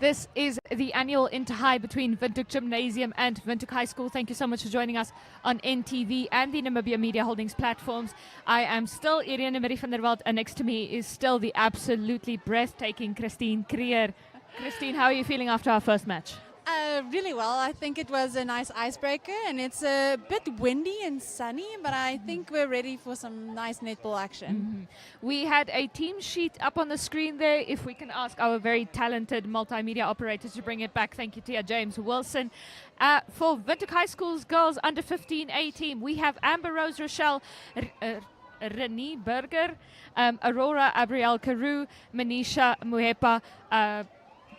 This is the annual Interhigh between Windhoek Gymnasium and Windhoek High School. Thank you so much for joining us on NTV and the Namibia Media Holdings platforms. I am still Irene Marie van der Walt, and next to me is still the absolutely breathtaking Christine Creer. Christine, how are you feeling after our first match? Really well. I think it was a nice icebreaker, and it's a bit windy and sunny, but I think we're ready for some nice netball action. We had a team sheet up on the screen there. If we can ask our very talented multimedia operator to bring it back. Thank you, Tia James Wilson. For Windhoek High School's girls under 15A team, we have Amber Rose Rochelle, Renee Berger, Aurora Abriel Carew, Manisha Muhepa,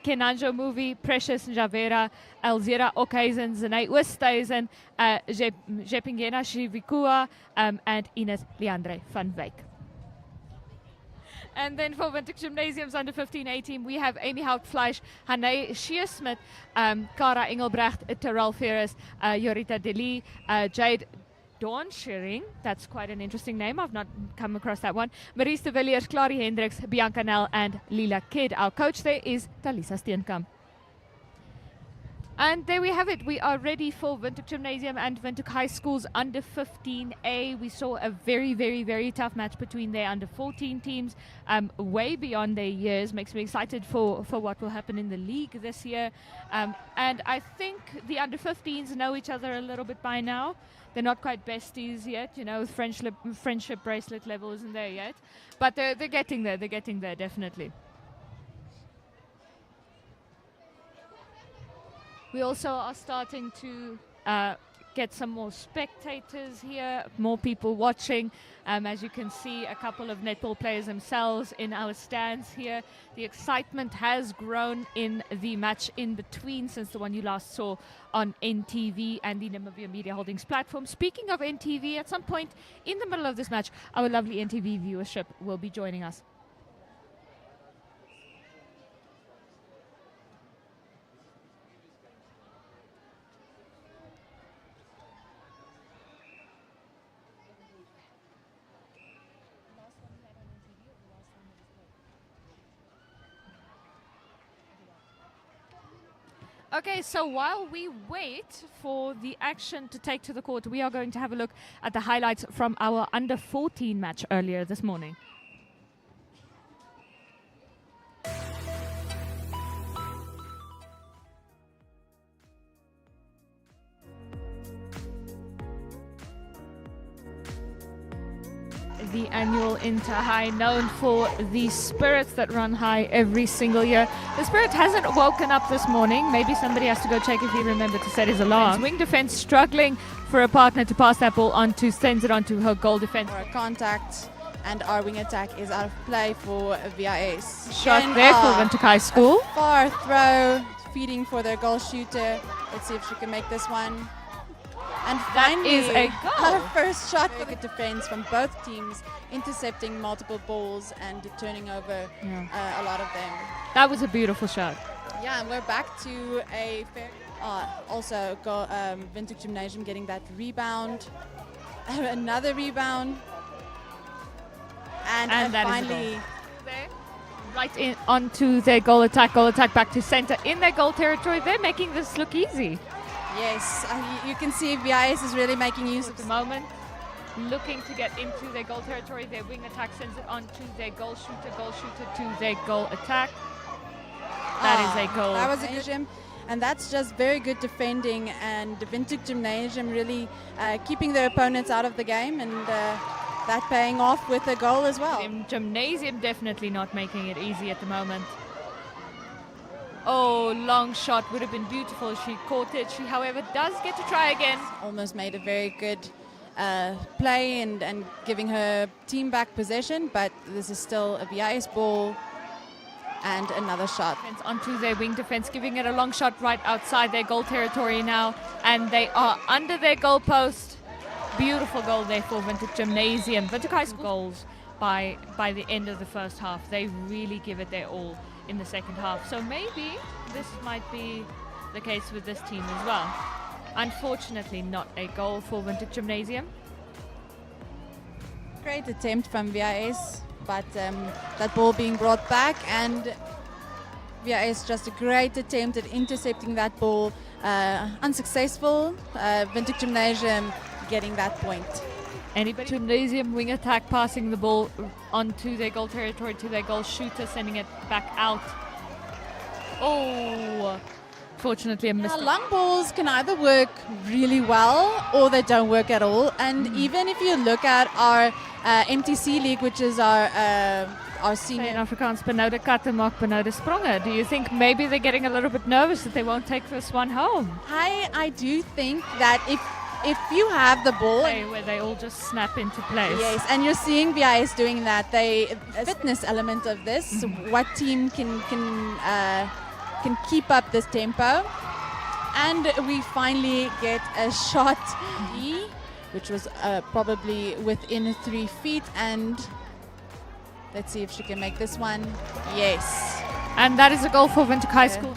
Kenanjo Movie, Precious Javera, Elzira Okhuizen, Zenay Oosthuizen, Jepingena Shivikua, and Ines Leandre van Wyk. And then for Windhoek Gymnasium's under 15A team, we have Amy Houtfleisch, Hanne Scheersmit, Kara Engelbrecht, Terrell Ferris, Jorita Deli, Jade Dawnshering, that's quite an interesting name, I've not come across that one. Maurice de Villiers, Clary Hendricks, Bianca Nel, and Lila Kidd. Our coach there is Talisa Steenkamp. And there we have it. We are ready for Windhoek Gymnasium and Windhoek High School's under 15A. We saw a very, very, very tough match between their under 14 teams, way beyond their years. Makes me excited for what will happen in the league this year. And I think the under 15s know each other a little bit by now. They're not quite besties yet, you know, friendship bracelet level isn't there yet. But they're getting there. They're getting there, definitely. We also are starting to get some more spectators here, more people watching. As you can see, a couple of netball players themselves in our stands here. The excitement has grown in the match in between since the one you last saw on NTV and the Namibia Media Holdings platform. Speaking of NTV, at some point in the middle of this match, our lovely NTV viewership will be joining us. Okay, so while we wait for the action to take to the court, we are going to have a look at the highlights from our under 14 match earlier this morning. The annual Interhigh, known for the spirits that run high every single year. The spirit hasn't woken up this morning. Maybe somebody has to go check if he remembered to set his alarm. Wing defense struggling for a partner to pass that ball on to, sends it on to her goal defense. Or a contact, and our wing attack is out of play for VIS. Shot there for Windhoek High School. Far throw, feeding for their goal shooter. Let's see if she can make this one. And finally, that is a goal. Our first shot for good defense from both teams, intercepting multiple balls and turning over a lot of them. That was a beautiful shot. Yeah, and we're back to a fair. Also, Windhoek Gymnasium getting that rebound, another rebound, and that finally. Right in onto their goal attack back to center in their goal territory. They're making this look easy. Yes, you can see VIS is really making use of the moment, looking to get into their goal territory. Their wing attack sends it on to their goal shooter to their goal attack. That is a goal. That was a good gym, and that's just very good defending, and Windhoek Gymnasium really keeping their opponents out of the game, and that paying off with a goal as well. Gymnasium definitely not making it easy at the moment. Oh, long shot would have been beautiful. She caught it. She, however, does get to try again. Almost made a very good play and giving her team back possession, but this is still a VIS ball and another shot. Onto their wing defense, giving it a long shot right outside their goal territory now, and they are under their goal post. Beautiful goal there for Windhoek Gymnasium. Windhoek High School goals by the end of the first half. They really give it their all in the second half. So maybe this might be the case with this team as well. Unfortunately, not a goal for Windhoek Gymnasium. Great attempt from VIS, but that ball being brought back, and VIS just a great attempt at intercepting that ball. Unsuccessful. Windhoek Gymnasium getting that point. Anybody? Gymnasium wing attack, passing the ball onto their goal territory to their goal shooter, sending it back out. Oh, fortunately a missed. Long balls can either work really well or they don't work at all. And even if you look at our MTC league, which is our senior. In Afrikaans, benoude katte maak benoude spronge. Do you think maybe they're getting a little bit nervous that they won't take this one home? I do think that if you have the ball, where they all just snap into place. Yes, and you're seeing VIS doing that. A fitness element of this. What team can keep up this tempo? And we finally get a shot, which was probably within 3 feet. And let's see if she can make this one. Yes. And that is a goal for Windhoek High School.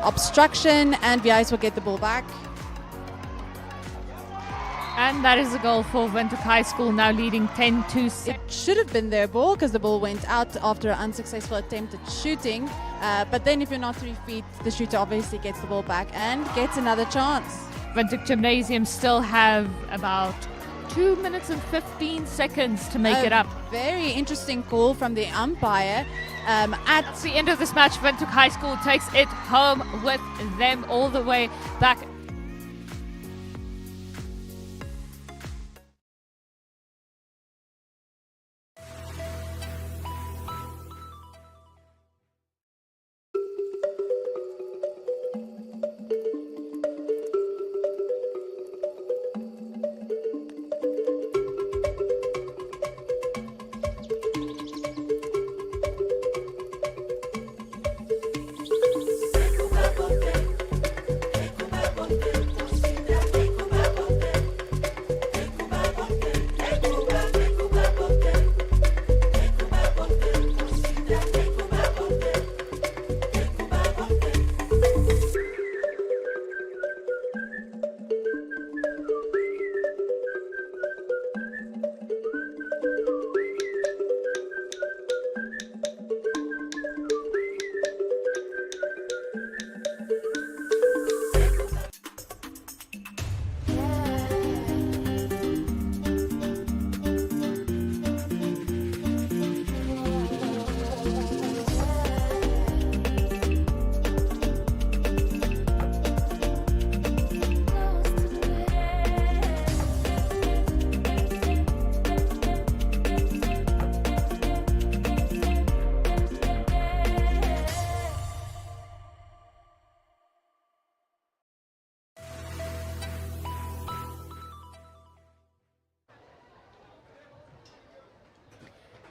Obstruction, and VIS will get the ball back. And that is a goal for Windhoek High School, now leading 10-6. It should have been their ball because the ball went out after an unsuccessful attempt at shooting. But then if you're not 3 feet, the shooter obviously gets the ball back and gets another chance. Windhoek Gymnasium still have about 2 minutes and 15 seconds to make it up. Very interesting call from the umpire. At the end of this match, Windhoek High School takes it home with them all the way back.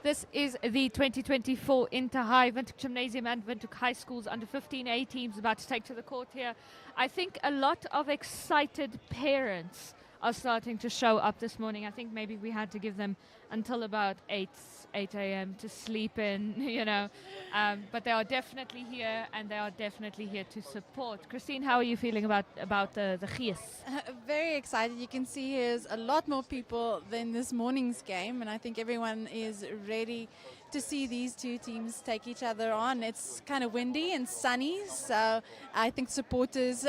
This is the 2024 Interhigh Windhoek Gymnasium and Windhoek High School's under 15A teams about to take to the court here. I think a lot of excited parents are starting to show up this morning. I think maybe we had to give them until about 8 a.m. to sleep in, you know. But they are definitely here, and they are definitely here to support. Christine, how are you feeling about the GYS? Very excited. You can see here's a lot more people than this morning's game, and I think everyone is ready to see these two teams take each other on. It's kind of windy and sunny, so I think supporters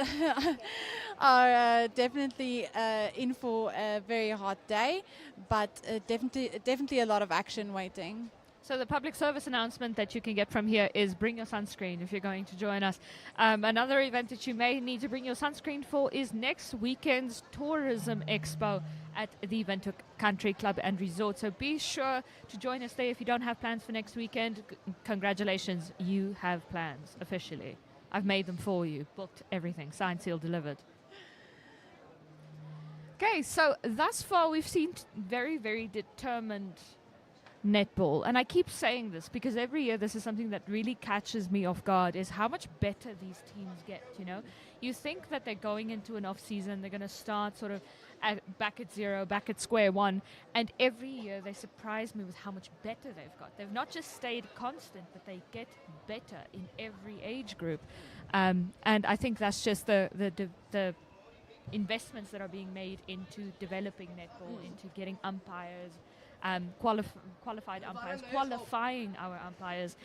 are definitely in for a very hot day, but definitely a lot of action waiting. So the public service announcement that you can get from here is bring your sunscreen if you're going to join us. Another event that you may need to bring your sunscreen for is next weekend's Tourism Expo at the Windhoek Country Club and Resort. So be sure to join us there if you don't have plans for next weekend. Congratulations, you have plans officially. I've made them for you, booked everything, signed, sealed, delivered. Okay, so thus far we've seen very, very determined netball, and I keep saying this because every year this is something that really catches me off guard, is how much better these teams get. You know, you think that they're going into an off season, they're going to start sort of back at zero, back at square one, and every year they surprise me with how much better they've got. They've not just stayed constant, but they get better in every age group, and I think that's just the investments that are being made into developing netball, into getting umpires, qualified umpires, qualifying our umpires,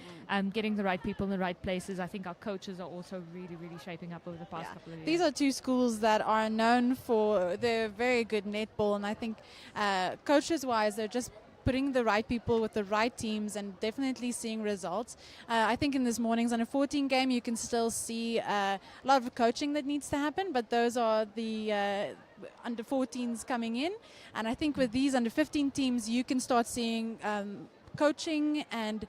getting the right people in the right places. I think our coaches are also really, really shaping up over the past couple of years. These are two schools that are known for their very good netball, and I think coaches-wise, they're just putting the right people with the right teams and definitely seeing results. I think in this morning's under 14 game, you can still see a lot of coaching that needs to happen, but those are the under 14s coming in. And I think with these under 15 teams, you can start seeing coaching and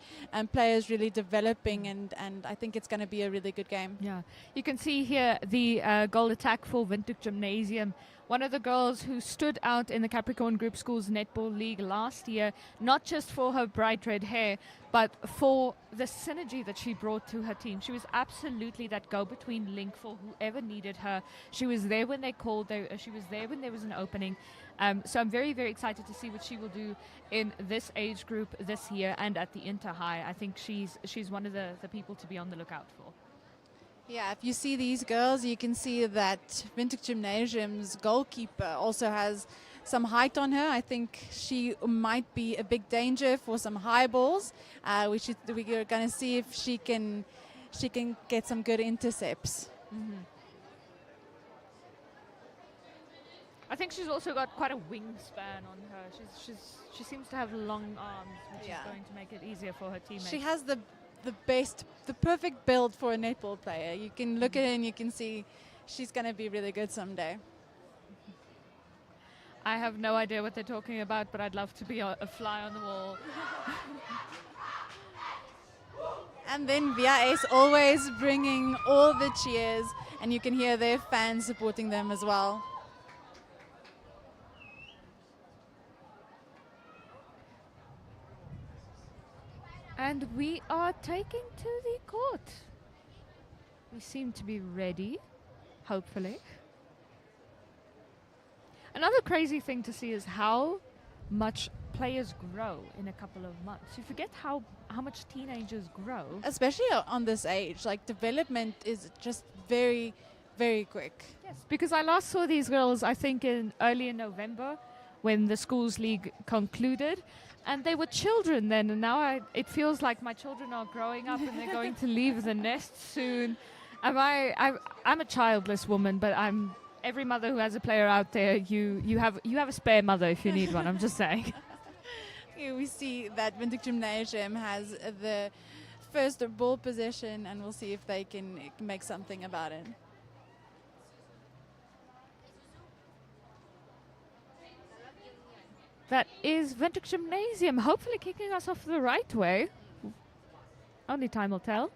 players really developing, and I think it's going to be a really good game. Yeah, you can see here the goal attack for Windhoek Gymnasium. One of the girls who stood out in the Capricorn Group Schools Netball League last year, not just for her bright red hair, but for the synergy that she brought to her team. She was absolutely that go-between link for whoever needed her. She was there when they called, she was there when there was an opening. So I'm very, very excited to see what she will do in this age group this year and at the Interhigh. I think she's one of the people to be on the lookout for. Yeah, if you see these girls, you can see that Windhoek Gymnasium's goalkeeper also has some height on her. I think she might be a big danger for some high balls. We're going to see if she can get some good intercepts. Mm-hmm. I think she's also got quite a wingspan on her. She seems to have long arms, which is going to make it easier for her teammates. She has the perfect build for a netball player. You can look at her and you can see she's going to be really good someday. I have no idea what they're talking about, but I'd love to be a fly on the wall. And then VIS always bringing all the cheers, and you can hear their fans supporting them as well. And we are taking to the court. We seem to be ready, hopefully. Another crazy thing to see is how much players grow in a couple of months. You forget how much teenagers grow. Especially on this age. Like, development is just very, very quick. Yes, because I last saw these girls, I think, early in November when the schools league concluded. And they were children then, and now it feels like my children are growing up and they're going to leave the nest soon. I'm a childless woman, but I'm every mother who has a player out there. You have a spare mother if you need one. I'm just saying. Here we see that Windhoek Gymnasium has the first ball possession, and we'll see if they can make something about it. That is Windhoek Gymnasium, hopefully kicking us off the right way. Only time will tell.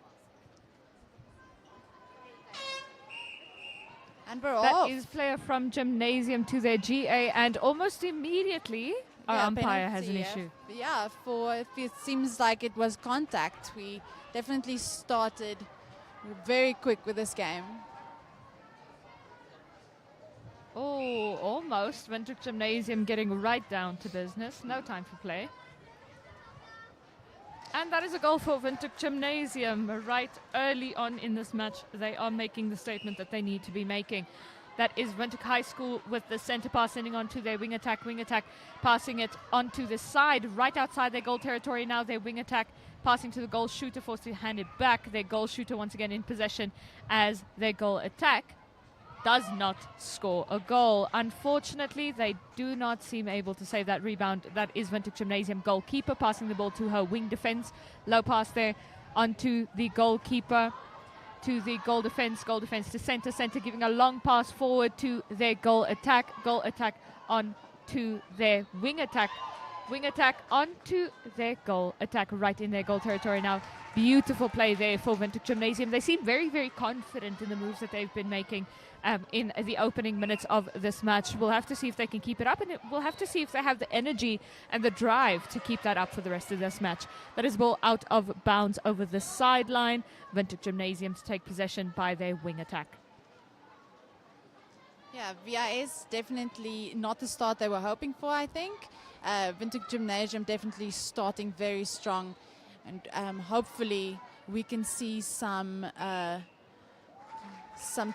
And we're off. That is player from Gymnasium to their GA, and almost immediately our umpire has an issue. Yeah, if it seems like it was contact. We definitely started very quick with this game. Oh, almost. Windhoek Gymnasium getting right down to business. No time for play. And that is a goal for Windhoek Gymnasium. Right early on in this match, they are making the statement that they need to be making. That is Windhoek High School with the center pass sending on to their wing attack, passing it onto the side, right outside their goal territory. Now their wing attack passing to the goal shooter, forced to hand it back. Their goal shooter once again in possession as their goal attack does not score a goal. Unfortunately, they do not seem able to save that rebound. That is Windhoek Gymnasium goalkeeper passing the ball to her wing defense. Low pass there onto the goalkeeper, to the goal defense to center giving a long pass forward to their goal attack on to their wing attack onto their goal attack right in their goal territory now. Beautiful play there for Windhoek Gymnasium. They seem very, very confident in the moves that they've been making in the opening minutes of this match. We'll have to see if they can keep it up, and we'll have to see if they have the energy and the drive to keep that up for the rest of this match. That is ball out of bounds over the sideline. Windhoek Gymnasium to take possession by their wing attack. Yeah, VIS definitely not the start they were hoping for, I think. Windhoek Gymnasium definitely starting very strong, and hopefully we can see some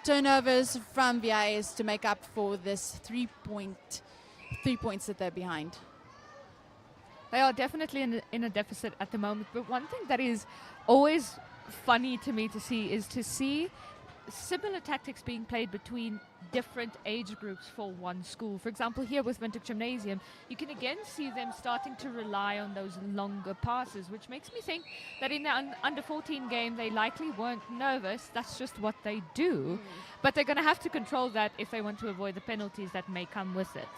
turnovers from VIS to make up for this 3 points that they're behind. They are definitely in a deficit at the moment. But one thing that is always funny to me to see is to see similar tactics being played between different age groups for one school. For example, here with Windhoek Gymnasium, you can again see them starting to rely on those longer passes, which makes me think that in the under 14 game, they likely weren't nervous. That's just what they do. But they're going to have to control that if they want to avoid the penalties that may come with it.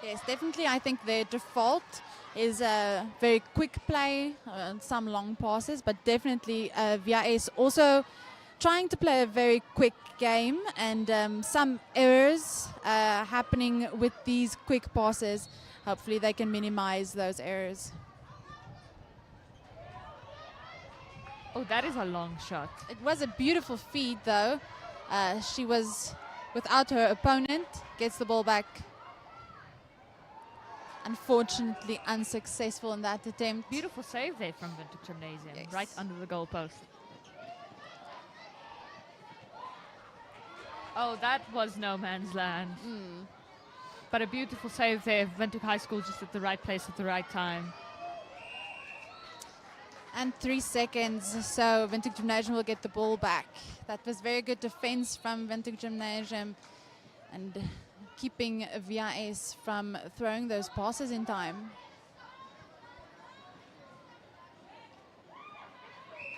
Yes, definitely. I think their default is a very quick play, some long passes, but definitely VIS also trying to play a very quick game, and some errors happening with these quick passes. Hopefully they can minimize those errors. Oh, that is a long shot. It was a beautiful feed though. She was without her opponent, gets the ball back. Unfortunately unsuccessful in that attempt. Beautiful save there from Windhoek Gymnasium, yes. right under the goalpost. Oh, that was no man's land. But a beautiful save there. Windhoek High School just at the right place at the right time. And 3 seconds, so Windhoek Gymnasium will get the ball back. That was very good defense from Windhoek Gymnasium, and keeping VIS from throwing those passes in time.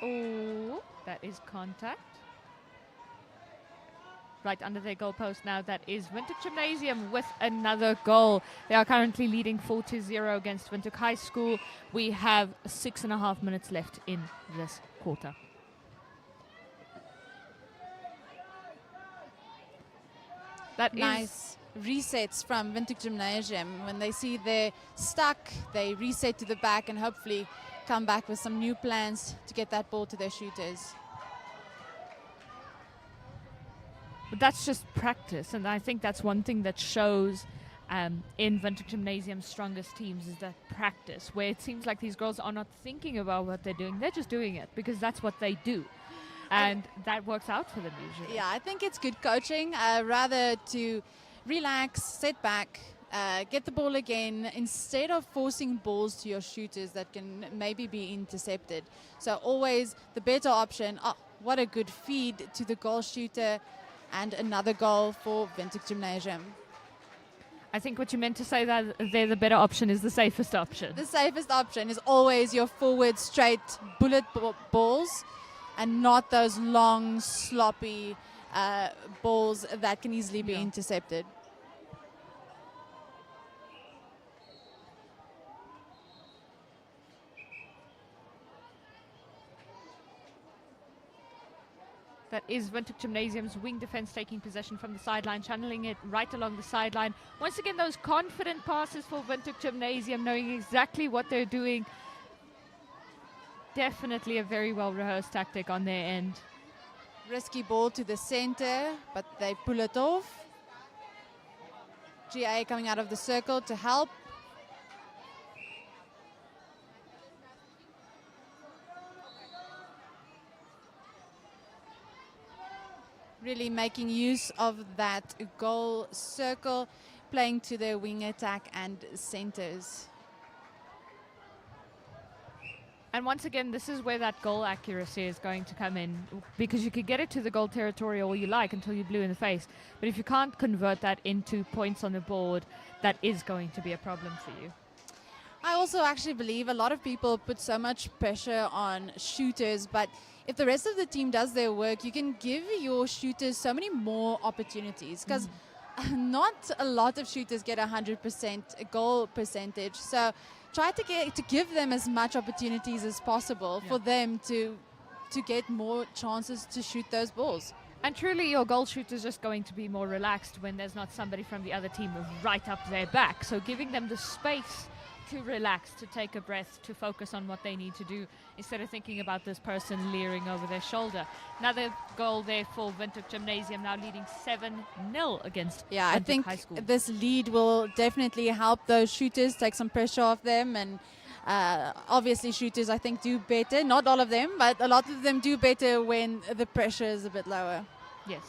Oh, that is contact. Right under their goalpost now. That is Windhoek Gymnasium with another goal. They are currently leading 4-0 against Windhoek High School. We have 6.5 minutes left in this quarter. That nice resets from Windhoek Gymnasium. When they see they're stuck, they reset to the back and hopefully come back with some new plans to get that ball to their shooters. But that's just practice, and I think that's one thing that shows in Windhoek Gymnasium's strongest teams is that practice, where it seems like these girls are not thinking about what they're doing, they're just doing it because that's what they do. And that works out for them usually. Yeah, I think it's good coaching, rather to relax, sit back, get the ball again, instead of forcing balls to your shooters that can maybe be intercepted. So always the better option. Oh, what a good feed to the goal shooter, and another goal for Windhoek Gymnasium. I think what you meant to say that there, the better option is the safest option. The safest option is always your forward straight bullet balls, and not those long, sloppy balls that can easily be intercepted. That is Windhoek Gymnasium's wing defense taking possession from the sideline, channeling it right along the sideline. Once again, those confident passes for Windhoek Gymnasium, knowing exactly what they're doing. Definitely a very well-rehearsed tactic on their end. Risky ball to the center, but they pull it off. GA coming out of the circle to help. Really making use of that goal circle, playing to their wing attack and centers. And once again, this is where that goal accuracy is going to come in, because you could get it to the goal territory all you like until you're blue in the face. But if you can't convert that into points on the board, that is going to be a problem for you. I also actually believe a lot of people put so much pressure on shooters, but if the rest of the team does their work, you can give your shooters so many more opportunities, because not a lot of shooters get 100% goal percentage. So try to give them as much opportunities as possible for them to get more chances to shoot those balls. And truly, your goal shooter is just going to be more relaxed when there's not somebody from the other team right up their back. So giving them the space to relax, to take a breath, to focus on what they need to do instead of thinking about this person leering over their shoulder. Another goal there for Windhoek Gymnasium, now leading 7-0 against I Windhoek think High School. This lead will definitely help those shooters, take some pressure off them, and obviously shooters I think do better, not all of them, but a lot of them do better when the pressure is a bit lower. Yes.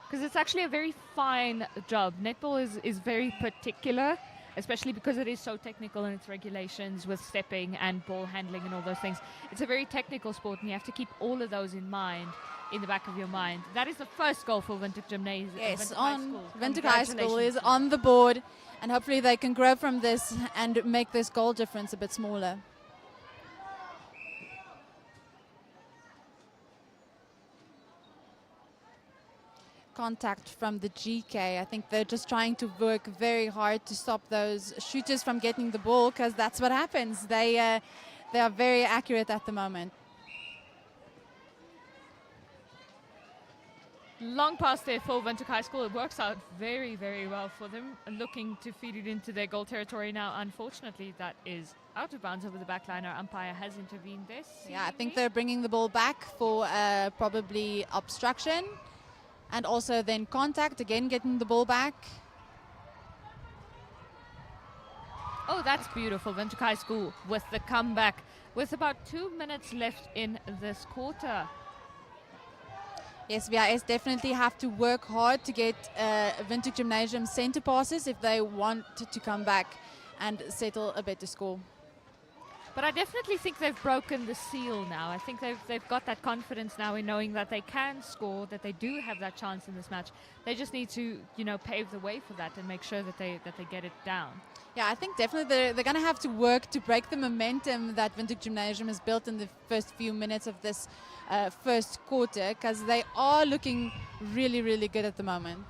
Because it's actually a very fine job. Netball is very particular especially because it is so technical in its regulations with stepping and ball handling and all those things. It's a very technical sport, and you have to keep all of those in mind, in the back of your mind. That is the first goal for Windhoek Gymnasium. Yes, School. Windhoek High School is on the board, and hopefully they can grow from this and make this goal difference a bit smaller. Contact from the GK. I think they're just trying to work very hard to stop those shooters from getting the ball, because that's what happens. They are very accurate at the moment. Long pass there for Windhoek High School. It works out very, very well for them. Looking to feed it into their goal territory now. Unfortunately, that is out of bounds over the back line. Our umpire has intervened this. Yeah, I think they're bringing the ball back for probably obstruction. And also then contact, again getting the ball back. Oh, that's beautiful. Windhoek High School with the comeback with about 2 minutes left in this quarter. Yes, WHS definitely have to work hard to get Windhoek Gymnasium centre passes if they want to come back and settle a better score. But I definitely think they've broken the seal now. I think they've got that confidence now in knowing that they can score, that they do have that chance in this match. They just need to, pave the way for that and make sure that they get it down. Yeah, I think definitely they're going to have to work to break the momentum that Windhoek Gymnasium has built in the first few minutes of this first quarter, because they are looking really, really good at the moment.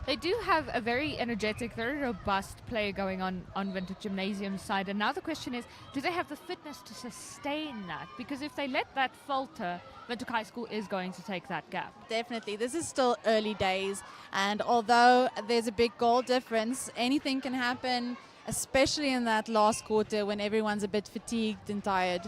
They do have a very energetic, very robust player going on Windhoek Gymnasium's side. And now the question is, do they have the fitness to sustain that? Because if they let that falter, Windhoek High School is going to take that gap. Definitely. This is still early days. And although there's a big goal difference, anything can happen, especially in that last quarter when everyone's a bit fatigued and tired.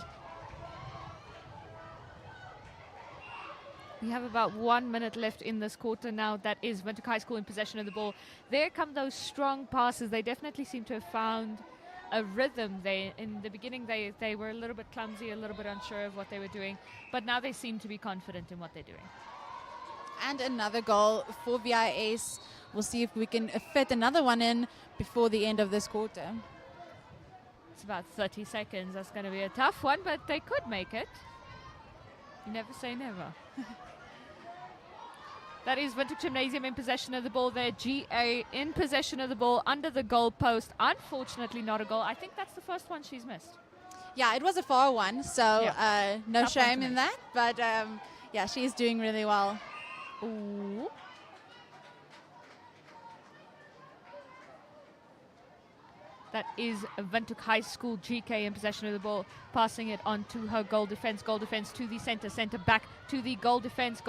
We have about 1 minute left in this quarter now. That is Windhoek High School in possession of the ball. There come those strong passes. They definitely seem to have found a rhythm there. In the beginning, they were a little bit clumsy, a little bit unsure of what they were doing. But now they seem to be confident in what they're doing. And another goal for WHS. We'll see if we can fit another one in before the end of this quarter. It's about 30 seconds. That's going to be a tough one, but they could make it. You never say never. That is Windhoek Gymnasium in possession of the ball there. GA in possession of the ball under the goal post. Unfortunately, not a goal. I think that's the first one she's missed. Yeah, it was a far one, so Yeah. no Tough one shame to in make. that. But yeah, she's doing really well. Ooh. That is Windhoek High School GK in possession of the ball, passing it on to her goal defense to the center back to the goal defense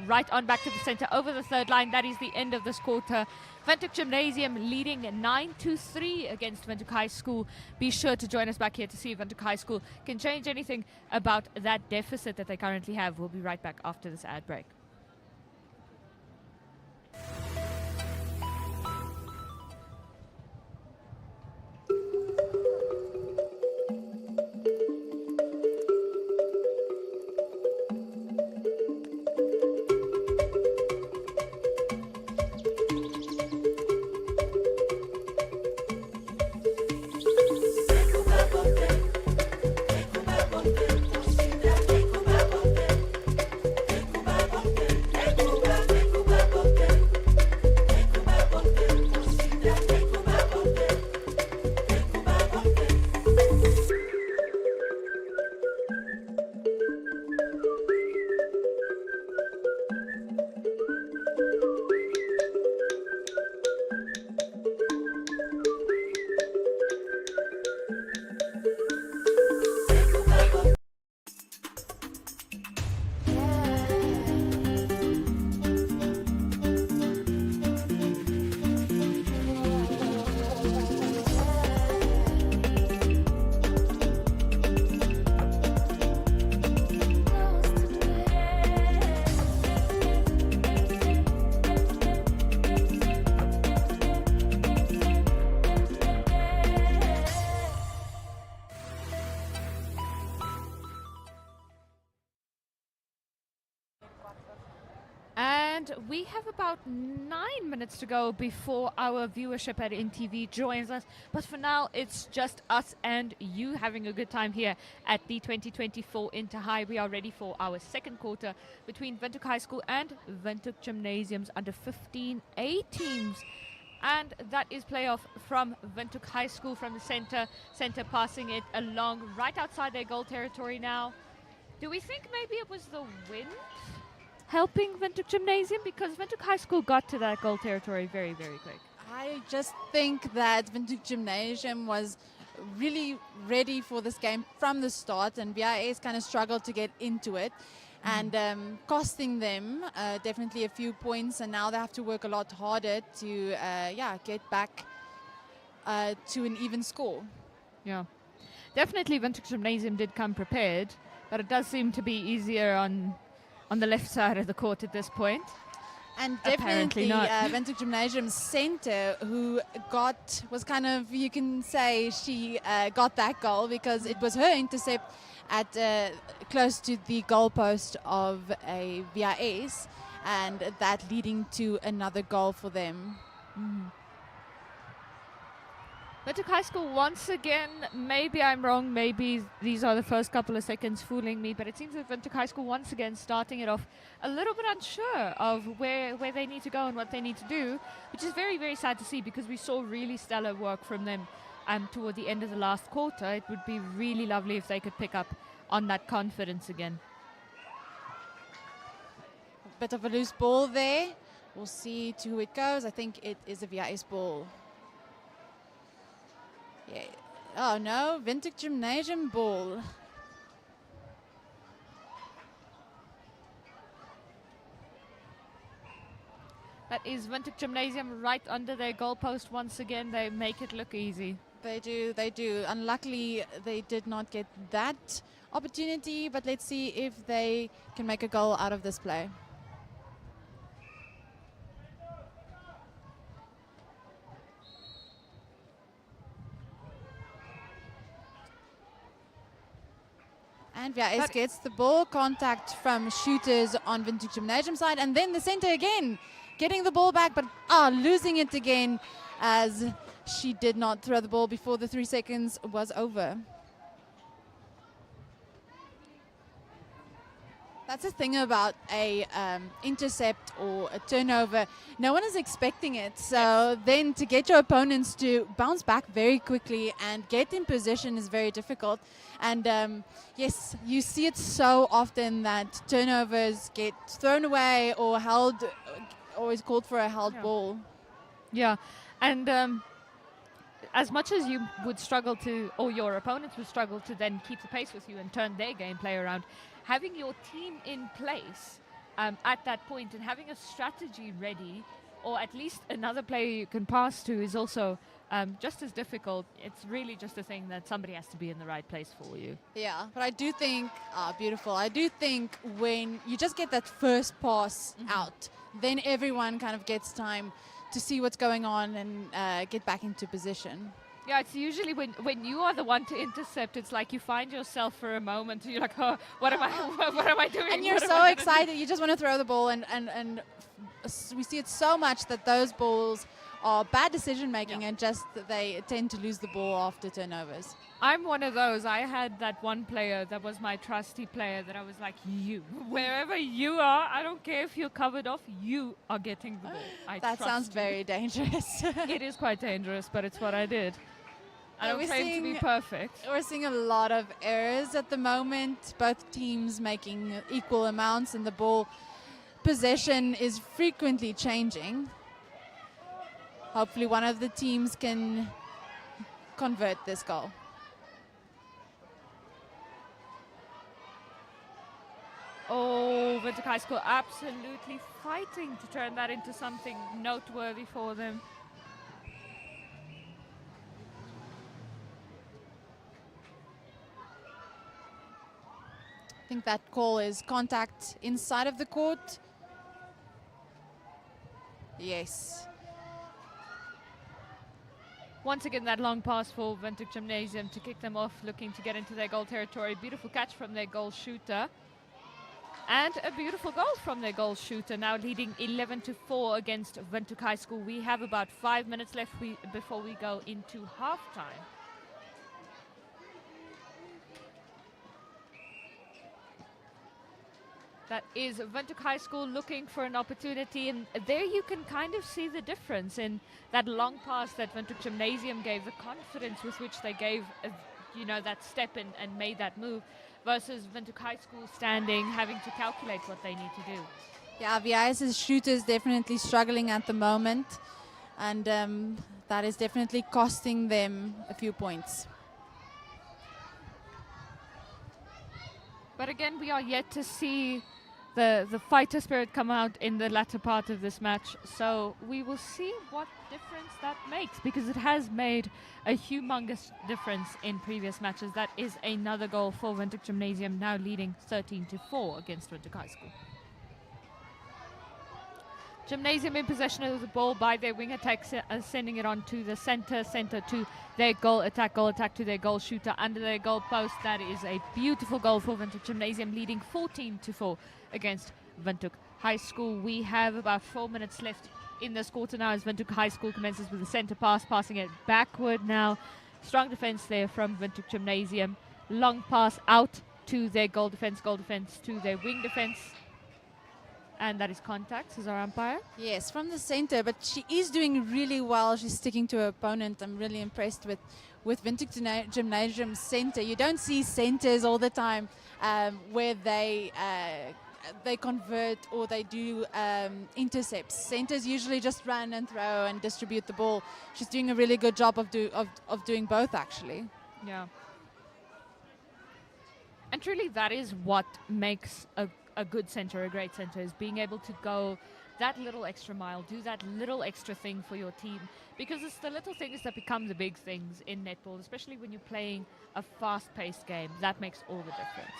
right on back to the center over the third line. That is the end of this quarter. Windhoek Gymnasium leading 9-3 against Windhoek High School. Be sure to join us back here to see if Windhoek High School can change anything about that deficit that they currently have. We'll be right back after this ad break. And we have about 9 minutes to go before our viewership at NTV joins us. But for now, it's just us and you having a good time here at the 2024 Interhigh. We are ready for our second quarter between Windhoek High School and Windhoek Gymnasium's under 15A teams. And that is playoff from Windhoek High School from the center. Center passing it along right outside their goal territory now. Do we think maybe it was the wind helping Windhoek Gymnasium? Because Windhoek High School got to that goal territory very, very quick. I just think that Windhoek Gymnasium was really ready for this game from the start, and WHS kind of struggled to get into it. And costing them definitely a few points, and now they have to work a lot harder to get back to an even score. Yeah, definitely Windhoek Gymnasium did come prepared, but it does seem to be easier on the left side of the court at this point. And definitely Windhoek Gymnasium's center, who was kind of, you can say she got that goal because it was her intercept at close to the goalpost of a WHS, and that leading to another goal for them. Windhoek High School once again, maybe I'm wrong, maybe these are the first couple of seconds fooling me, but it seems that Windhoek High School once again starting it off a little bit unsure of where they need to go and what they need to do, which is very, very sad to see because we saw really stellar work from them toward the end of the last quarter. It would be really lovely if they could pick up on that confidence again. Bit of a loose ball there. We'll see to who it goes. I think it is a WHS ball. Yeah. Oh no, Windhoek Gymnasium ball. That is Windhoek Gymnasium right under their goalpost once again. They make it look easy. They do. Unluckily, they did not get that opportunity, but let's see if they can make a goal out of this play. And WHS gets the ball, contact from shooters on Windhoek Gymnasium side, and then the center again getting the ball back, but losing it again as she did not throw the ball before the 3 seconds was over. That's the thing about a intercept or a turnover. No one is expecting it. So then to get your opponents to bounce back very quickly and get in position is very difficult. And yes, you see it so often that turnovers get thrown away or held, always called for a held ball. Yeah, and as much as you would struggle to, or your opponents would struggle to then keep the pace with you and turn their gameplay around, having your team in place at that point and having a strategy ready, or at least another player you can pass to, is also just as difficult. It's really just a thing that somebody has to be in the right place for you. Yeah, but I do think, beautiful. I do think when you just get that first pass out, then everyone kind of gets time to see what's going on and get back into position. Yeah, it's usually when you are the one to intercept, it's like you find yourself for a moment and you're like, oh, what am I doing? And you're so excited, you just want to throw the ball, and we see it so much that those balls are bad decision making, and just they tend to lose the ball after turnovers. I'm one of those. I had that one player that was my trusty player that I was like, you, wherever you are, I don't care if you're covered off, you are getting the ball. That sounds very dangerous. It is quite dangerous, but it's what I did. I don't claim to be perfect. We're seeing a lot of errors at the moment, both teams making equal amounts, and the ball possession is frequently changing. Hopefully one of the teams can convert this goal. Oh, Windhoek High School absolutely fighting to turn that into something noteworthy for them. I think that call is contact inside of the court. Yes. Once again, that long pass for Windhoek Gymnasium to kick them off, looking to get into their goal territory. Beautiful catch from their goal shooter. And a beautiful goal from their goal shooter, now leading 11-4 against Windhoek High School. We have about 5 minutes left before we go into halftime. That is Windhoek High School looking for an opportunity, and there you can kind of see the difference in that long pass that Windhoek Gymnasium gave, the confidence with which they gave, that step and made that move, versus Windhoek High School standing, having to calculate what they need to do. Yeah, WHS's shooters definitely struggling at the moment, and that is definitely costing them a few points. But again, we are yet to see the fighter spirit come out in the latter part of this match. So we will see what difference that makes, because it has made a humongous difference in previous matches. That is another goal for Windhoek Gymnasium, now leading 13-4 against Windhoek High School. Gymnasium in possession of the ball by their wing attack, sending it on to the center to their goal attack to their goal shooter under their goal post. That is a beautiful goal for Windhoek Gymnasium, leading 14-4 against Windhoek High School. We have about 4 minutes left in this quarter now as Windhoek High School commences with a center pass, passing it backward now. Strong defense there from Windhoek Gymnasium. Long pass out to their goal defense to their wing defense. And that is contact, says our umpire. Yes, from the center, but she is doing really well. She's sticking to her opponent. I'm really impressed with Windhoek Gymnasium's center. You don't see centers all the time where they convert or they do intercepts. Centers usually just run and throw and distribute the ball. She's doing a really good job of doing both, actually. Yeah. And truly, that is what makes a good center, a great center, is being able to go that little extra mile, do that little extra thing for your team, because it's the little things that become the big things in netball, especially when you're playing a fast-paced game. That makes all the difference.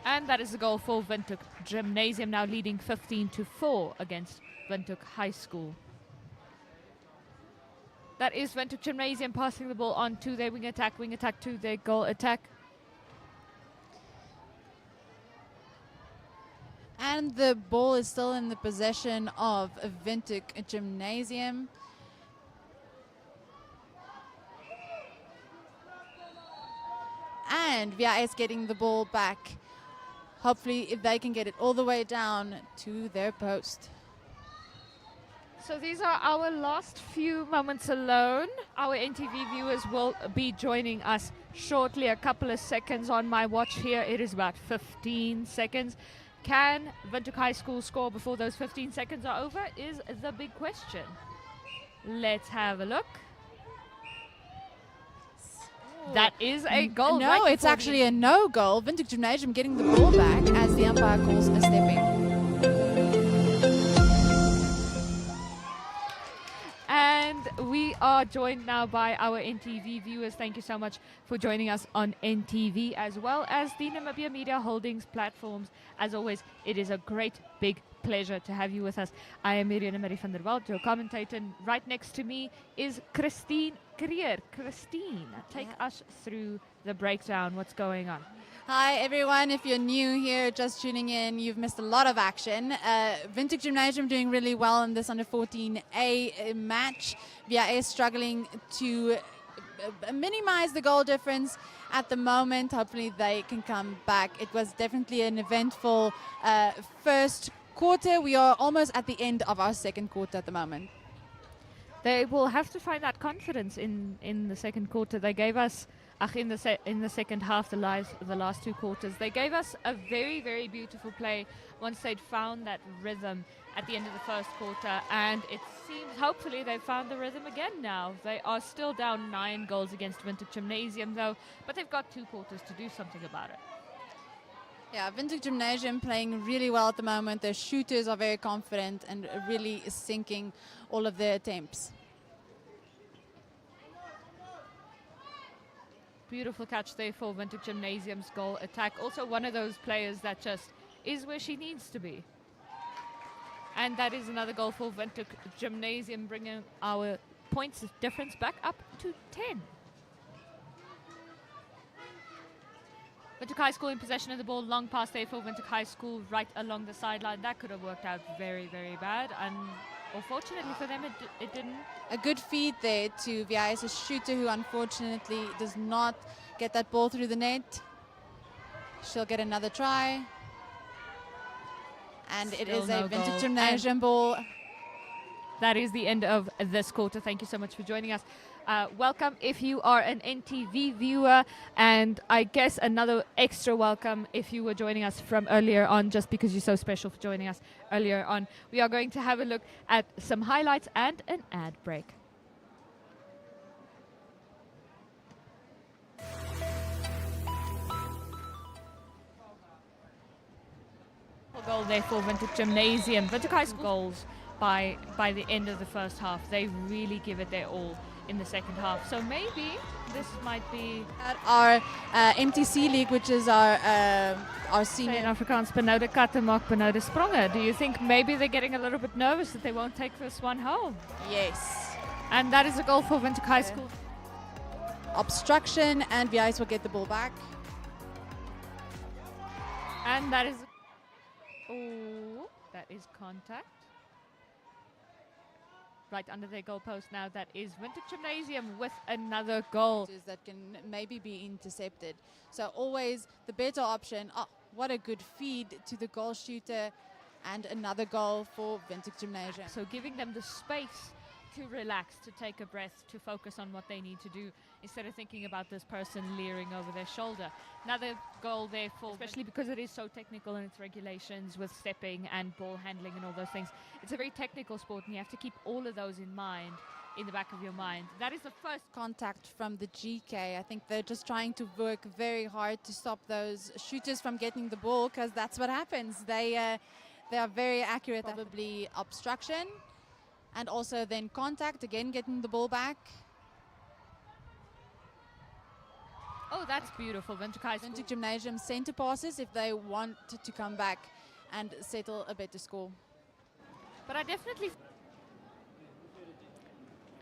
And that is the goal for Windhoek Gymnasium, now leading 15-4 against Windhoek High School. That is Windhoek Gymnasium passing the ball on to their wing attack to their goal attack. And the ball is still in the possession of Windhoek Gymnasium. And WHS getting the ball back. Hopefully, if they can get it all the way down to their post. So these are our last few moments alone. Our NTV viewers will be joining us shortly. A couple of seconds on my watch here. It is about 15 seconds. Can Windhoek High School score before those 15 seconds are over is the big question. Let's have a look. That is a goal. No, it's actually a no goal. Windhoek Gymnasium getting the ball back as the umpire calls a stepping. And we are joined now by our NTV viewers. Thank you so much for joining us on NTV, as well as the Namibia Media Holdings platforms. As always, it is a great big pleasure to have you with us. I am Miriam Marie van der Walt, your commentator. And right next to me is Christine Creer. Christine, take us through the breakdown. What's going on? Hi everyone, if you're new here, just tuning in, you've missed a lot of action. Windhoek Gymnasium doing really well in this under 14A match. WHS struggling to minimize the goal difference at the moment. Hopefully they can come back. It was definitely an eventful first quarter. We are almost at the end of our second quarter at the moment. They will have to find that confidence in the second quarter. They gave us in the second half, the last two quarters, they gave us a very, very beautiful play once they'd found that rhythm at the end of the first quarter, and it seems hopefully they've found the rhythm again now. They are still down 9 goals against Windhoek Gymnasium though, but they've got 2 quarters to do something about it. Yeah, Windhoek Gymnasium playing really well at the moment. Their shooters are very confident and really sinking all of their attempts. Beautiful catch there for Windhoek Gymnasium's goal attack. Also one of those players that just is where she needs to be. And that is another goal for Windhoek Gymnasium, bringing our points difference back up to 10. Windhoek High School in possession of the ball, long pass there for Windhoek High School right along the sideline. That could have worked out very, very bad. And unfortunately for them, it didn't. A good feed there to VIS's shooter, who unfortunately does not get that ball through the net. She'll get another try. And it is a Windhoek Gymnasium ball. That is the end of this quarter. Thank you so much for joining us. Welcome if you are an NTV viewer, and I guess another extra welcome if you were joining us from earlier on, just because you're so special for joining us earlier on. We are going to have a look at some highlights and an ad break. Goal there for Windhoek Gymnasium. Windhoek High School goals by the end of the first half. They really give it their all in the second half. So maybe this might be at our MTC League, which is our senior. In Afrikaans, benoude katte maak benoude spronge. Do you think maybe they're getting a little bit nervous that they won't take this one home? Yes. And that is a goal for Windhoek High School. Obstruction, and VIS will get the ball back. And that is... Oh, that is contact. Right under their goalpost now. That is Windhoek Gymnasium with another goal. That can maybe be intercepted. So always the better option. Oh, what a good feed to the goal shooter, and another goal for Windhoek Gymnasium. So giving them the space to relax, to take a breath, to focus on what they need to do instead of thinking about this person leering over their shoulder. Another goal there for, especially because it is so technical in its regulations with stepping and ball handling and all those things. It's a very technical sport, and you have to keep all of those in mind, in the back of your mind. That is the first contact from the GK. I think they're just trying to work very hard to stop those shooters from getting the ball, because that's what happens. They are very accurate. Probably obstruction. And also then contact, again getting the ball back. Oh, that's beautiful. Windhoek Gymnasium centre passes if they want to come back and settle a better score. But I definitely...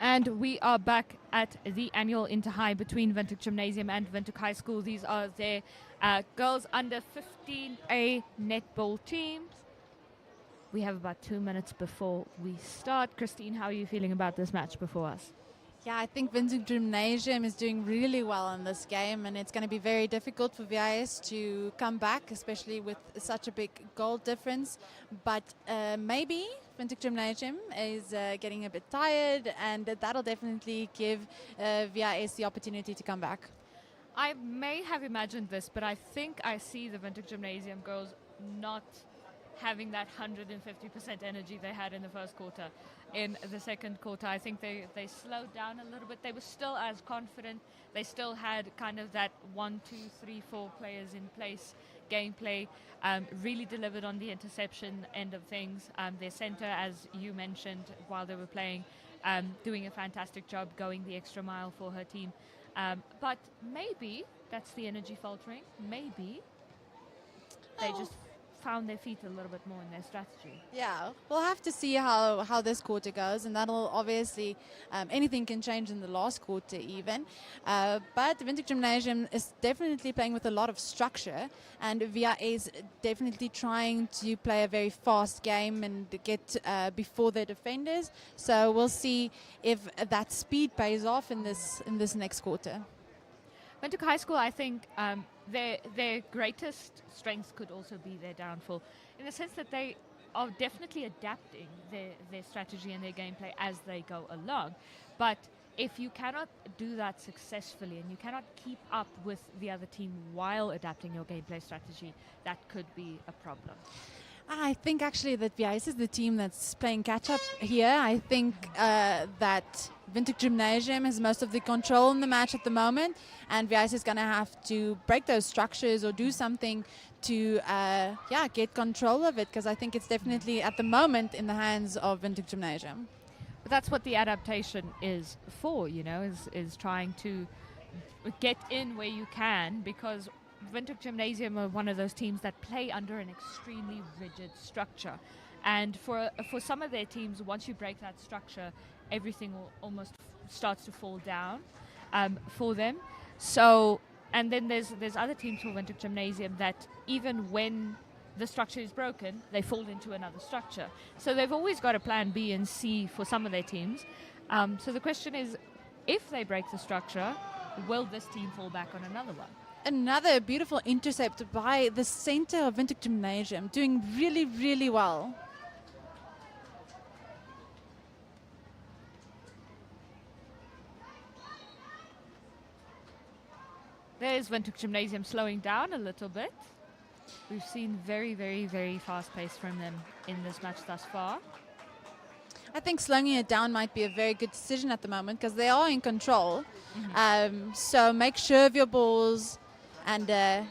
And we are back at the annual Interhigh between Windhoek Gymnasium and Windhoek High School. These are their girls under 15A netball teams. We have about 2 minutes before we start. Christine, how are you feeling about this match before us? Yeah, I think Windhoek Gymnasium is doing really well in this game, and it's going to be very difficult for VIS to come back, especially with such a big goal difference. But maybe Windhoek Gymnasium is getting a bit tired, and that'll definitely give VIS the opportunity to come back. I may have imagined this, but I think I see the Windhoek Gymnasium girls not having that 150% energy they had in the first quarter. In the second quarter, I think they slowed down a little bit. They were still as confident. They still had kind of that 1, 2, 3, 4 players in place gameplay. Really delivered on the interception end of things. Their center, as you mentioned while they were playing, doing a fantastic job going the extra mile for her team. But maybe that's the energy faltering. Maybe they just found their feet a little bit more in their strategy. Yeah, we'll have to see how this quarter goes, and that'll obviously, anything can change in the last quarter even. But Windhoek Gymnasium is definitely playing with a lot of structure, and VIA is definitely trying to play a very fast game and get before their defenders. So we'll see if that speed pays off in this next quarter. Windhoek High School, I think their greatest strengths could also be their downfall, in the sense that they are definitely adapting their strategy and their gameplay as they go along. But if you cannot do that successfully and you cannot keep up with the other team while adapting your gameplay strategy, that could be a problem. I think actually that VIS is the team that's playing catch-up here. I think that Windhoek Gymnasium has most of the control in the match at the moment, and VIS is going to have to break those structures or do something to get control of it, because I think it's definitely at the moment in the hands of Windhoek Gymnasium. But that's what the adaptation is for, you know, is trying to get in where you can, because Windhoek Gymnasium are one of those teams that play under an extremely rigid structure, and for some of their teams, once you break that structure, everything will almost starts to fall down for them. So And then there's other teams for Windhoek Gymnasium that even when the structure is broken, they fall into another structure. So they've always got a plan B and C for some of their teams. So the question is, if they break the structure, will this team fall back on another one? Another beautiful intercept by the center of Windhoek Gymnasium, doing really, really well. There's Windhoek Gymnasium slowing down a little bit. We've seen very, very, very fast pace from them in this match thus far. I think slowing it down might be a very good decision at the moment because they are in control. So make sure of your balls and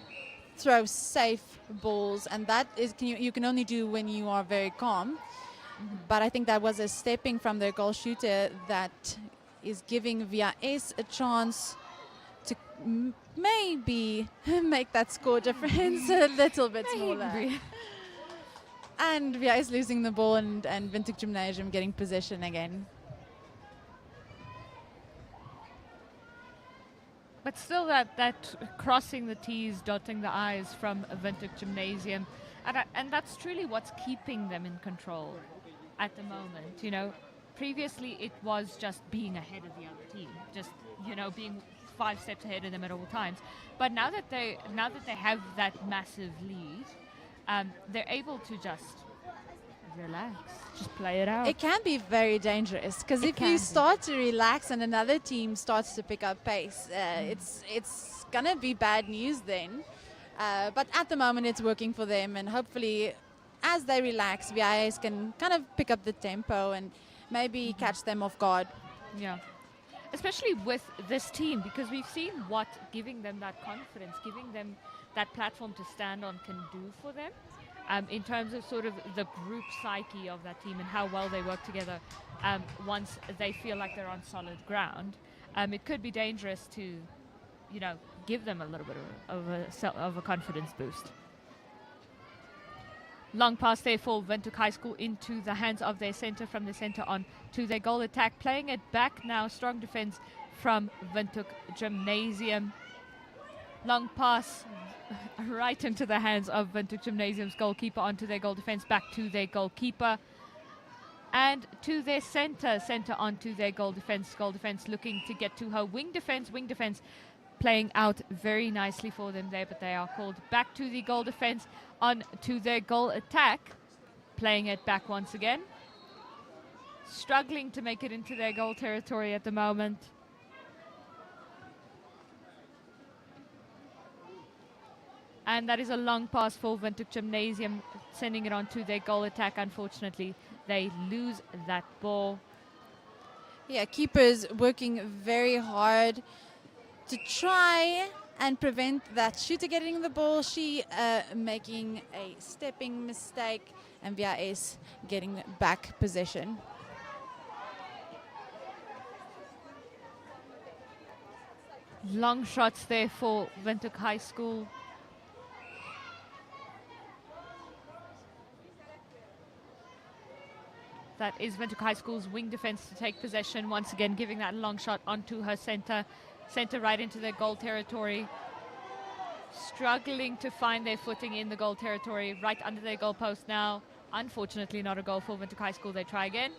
throw safe balls, and that is you can only do when you are very calm. But I think that was a stepping from their goal shooter that is giving VRS a chance to maybe make that score difference a little bit smaller. And VRS losing the ball and Windhoek Gymnasium getting possession again. But still that crossing the T's, dotting the I's from Windhoek Gymnasium. And that's truly what's keeping them in control at the moment. You know, previously it was just being ahead of the other team, just, you know, being 5 steps ahead of them at all times. But now that they have that massive lead, they're able to just relax, just play it out. It can be very dangerous because if you start to relax and another team starts to pick up pace, it's gonna be bad news then. But at the moment it's working for them, and hopefully as they relax, VIS can kind of pick up the tempo and maybe catch them off guard. Yeah. Especially with this team, because we've seen what giving them that confidence, giving them that platform to stand on can do for them in terms of sort of the group psyche of that team and how well they work together once they feel like they're on solid ground. It could be dangerous to, you know, give them a little bit of a confidence boost. Long pass there for Windhoek High School into the hands of their center, from the center on to their goal attack. Playing it back now, strong defense from Windhoek Gymnasium. Long pass right into the hands of Windhoek Gymnasium's goalkeeper, onto their goal defense, back to their goalkeeper. And to their center onto their goal defense looking to get to her wing defense playing out very nicely for them there, but they are called back to the goal defense, on to their goal attack, playing it back once again. Struggling to make it into their goal territory at the moment. And that is a long pass for Windhoek Gymnasium, sending it on to their goal attack. Unfortunately, they lose that ball. Yeah, keepers working very hard to try and prevent that shooter getting the ball. She making a stepping mistake, and VIS getting back possession. Long shots there for Windhoek High School. That is Windhoek High School's wing defense to take possession once again, giving that long shot onto her center right into their goal territory. Struggling to find their footing in the goal territory, right under their goal post now. Unfortunately, not a goal for Windhoek High School. They try again.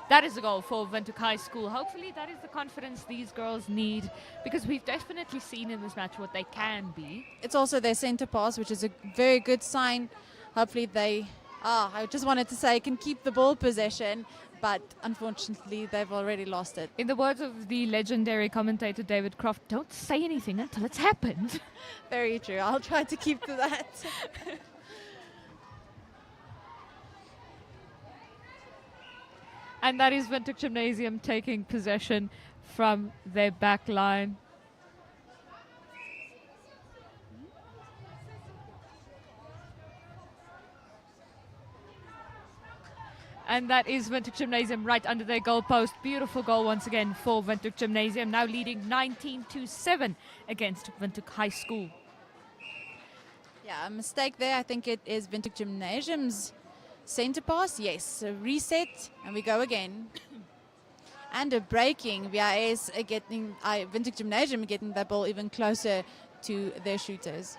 That is a goal for Windhoek High School. Hopefully that is the confidence these girls need, because we've definitely seen in this match what they can be. It's also their center pass, which is a very good sign. Hopefully they, I just wanted to say, can keep the ball possession, but unfortunately they've already lost it. In the words of the legendary commentator David Croft, don't say anything until it's happened. Very true. I'll try to keep to that. And that is Windhoek Gymnasium taking possession from their back line. And that is Windhoek Gymnasium right under their goal post. Beautiful goal once again for Windhoek Gymnasium, now leading 19-7 against Windhoek High School. Yeah, a mistake there. I think it is Windhoek Gymnasium's center pass. Yes, so reset, and we go again. and a breaking. VIS getting Windhoek Gymnasium getting that ball even closer to their shooters.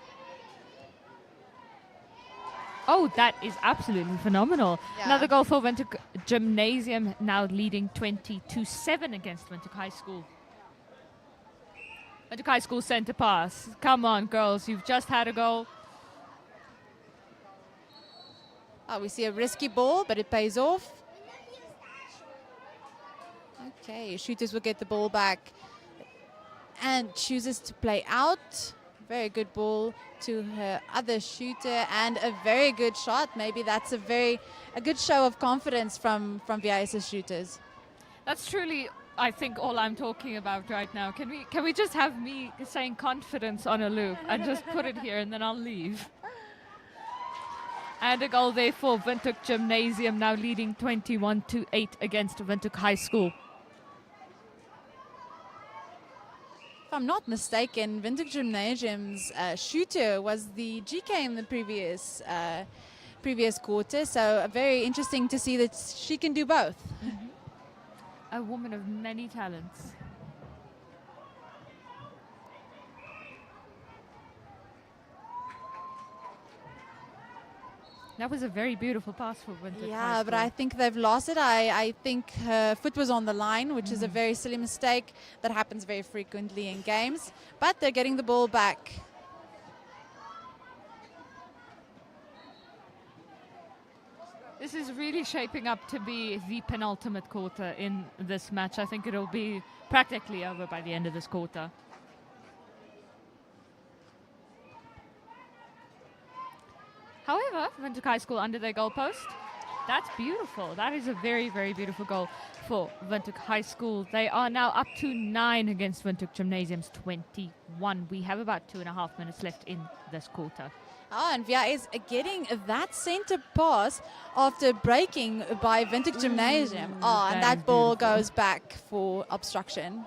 Oh, that is absolutely phenomenal. Yeah. Another goal for Windhoek Gymnasium, now leading 20-7 against Windhoek High School. Windhoek High School center pass. Come on, girls, you've just had a goal. We see a risky ball, but it pays off. Okay, shooters will get the ball back and chooses to play out. Very good ball to her other shooter and a very good shot. Maybe that's a good show of confidence from VIS's shooters. That's truly, I think, all I'm talking about right now. Can we just have me saying confidence on a loop and just put it here and then I'll leave? And a goal there for Windhoek Gymnasium, now leading 21-8 against Windhoek High School. If I'm not mistaken, Windhoek Gymnasium's shooter was the GK in the previous quarter, so very interesting to see that she can do both. Mm-hmm. A woman of many talents. That was a very beautiful pass for Windhoek. Yeah, but I think they've lost it. I think her foot was on the line, which is a very silly mistake that happens very frequently in games. But they're getting the ball back. This is really shaping up to be the penultimate quarter in this match. I think it'll be practically over by the end of this quarter. However, Windhoek High School under their goalpost. That's beautiful. That is a very, very beautiful goal for Windhoek High School. They are now up to 9 against Windhoek Gymnasium's 21. We have about 2.5 minutes left in this quarter. And VIS getting that center pass after breaking by Windhoek Gymnasium. And that ball goes back for obstruction.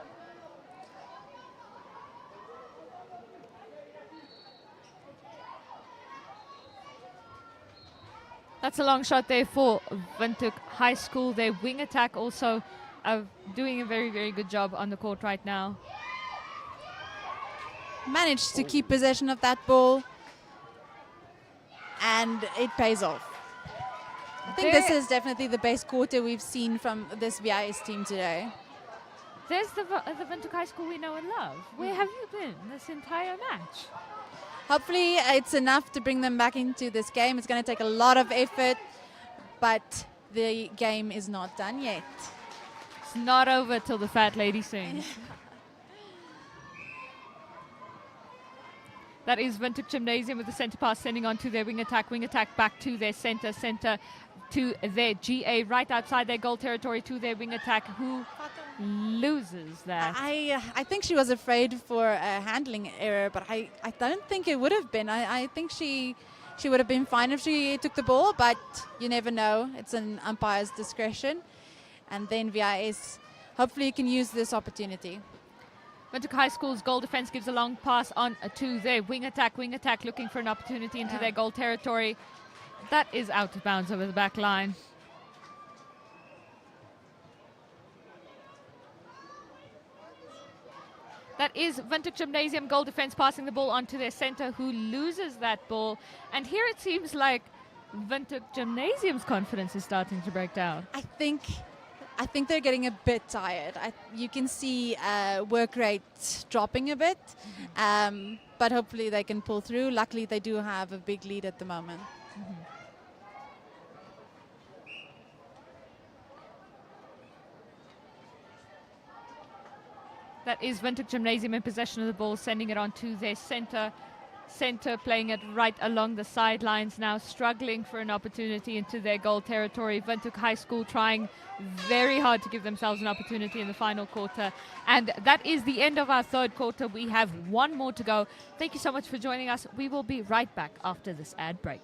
That's a long shot there for Windhoek High School. Their wing attack also doing a very, very good job on the court right now. Managed to keep possession of that ball. And it pays off. I think this is definitely the best quarter we've seen from this VIS team today. There's the Windhoek High School we know and love. Where have you been this entire match? Hopefully it's enough to bring them back into this game. It's going to take a lot of effort, but the game is not done yet. It's not over till the fat lady sings. That is Windhoek Gymnasium with the centre pass sending on to their wing attack back to their centre to their GA right outside their goal territory to their wing attack, who loses that. I think she was afraid for a handling error, but I don't think it would have been. I think she would have been fine if she took the ball, but you never know. It's an umpire's discretion. And then VIS hopefully can use this opportunity. Windhoek High School's goal defense gives a long pass on to their wing attack looking for an opportunity into their goal territory. That is out of bounds over the back line. That is Windhoek Gymnasium goal defense passing the ball onto their center, who loses that ball. And here it seems like Windhoek Gymnasium's confidence is starting to break down. I think they're getting a bit tired. You can see work rate dropping a bit, but hopefully they can pull through. Luckily, they do have a big lead at the moment. Mm-hmm. That is Windhoek Gymnasium in possession of the ball, sending it on to their center playing it right along the sidelines now, struggling for an opportunity into their goal territory. Windhoek High School trying very hard to give themselves an opportunity in the final quarter. And that is the end of our third quarter. We have one more to go. Thank you so much for joining us. We will be right back after this ad break.